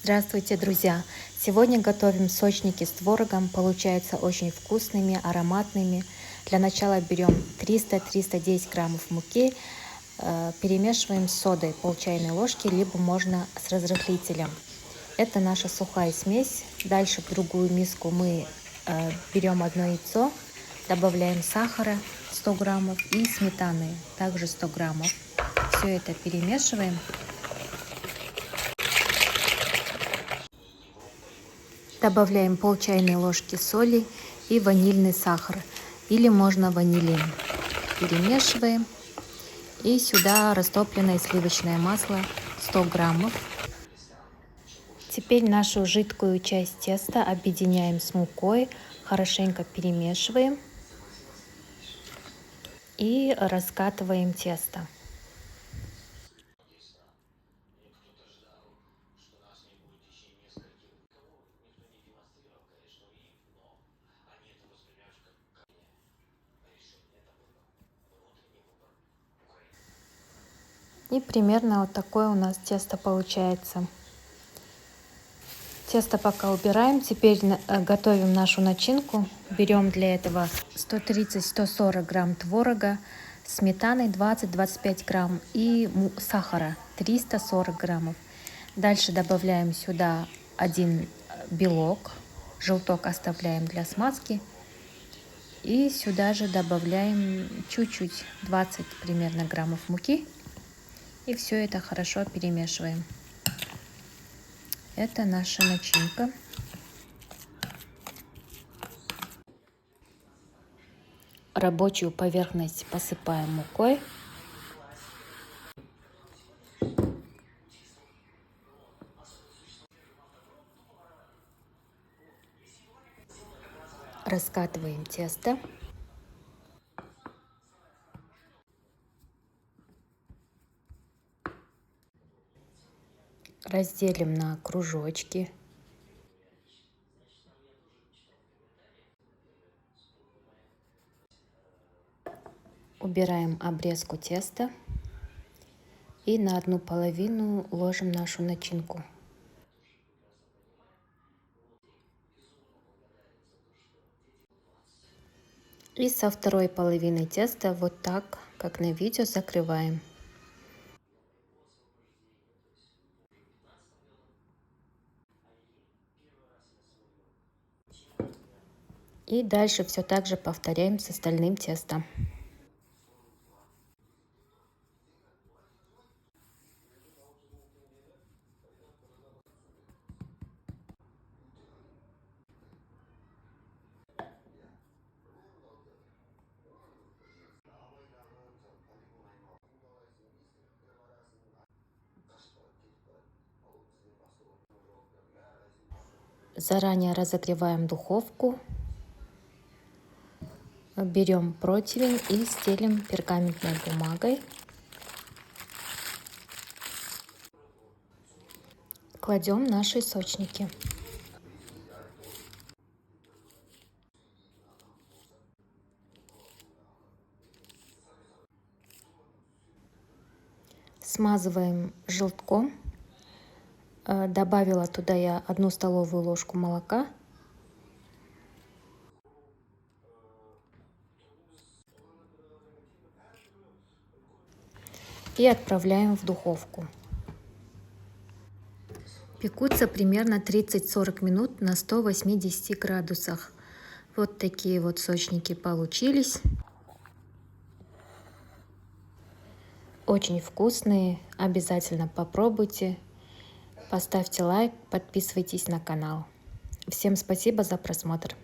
Здравствуйте, друзья! Сегодня готовим сочники с творогом. Получаются очень вкусными, ароматными. Для начала берем 300-310 граммов муки, перемешиваем с содой пол чайной ложки, либо можно с разрыхлителем. Это наша сухая смесь. Дальше в другую миску мы берем одно яйцо, добавляем сахара 100 граммов и сметаны также 100 граммов. Все это перемешиваем. Добавляем пол чайной ложки соли и ванильный сахар, или можно ванилин. Перемешиваем. И сюда растопленное сливочное масло 100 граммов. Теперь нашу жидкую часть теста объединяем с мукой, хорошенько перемешиваем и раскатываем тесто. И примерно вот такое у нас тесто получается. Тесто пока убираем. Теперь готовим нашу начинку. Берем для этого 130-140 грамм творога, сметаны 20-25 грамм и сахара 340 граммов. Дальше добавляем сюда один белок, желток оставляем для смазки. И сюда же добавляем чуть-чуть, 20 примерно граммов муки. И все это хорошо перемешиваем. Это наша начинка. Рабочую поверхность посыпаем мукой. Раскатываем тесто. Разделим на кружочки. Убираем обрезку теста и на одну половину ложим нашу начинку. И со второй половины теста вот так, как на видео, закрываем. И дальше все так же повторяем с остальным тестом. Заранее разогреваем духовку. Берем противень и стелим пергаментной бумагой. Кладем наши сочники. Смазываем желтком. Добавила туда я 1 столовую ложку молока. И отправляем в духовку. Пекутся примерно 30-40 минут на 180 градусах. Вот такие вот сочники получились. Очень вкусные. Обязательно попробуйте. Поставьте лайк, подписывайтесь на канал. Всем спасибо за просмотр.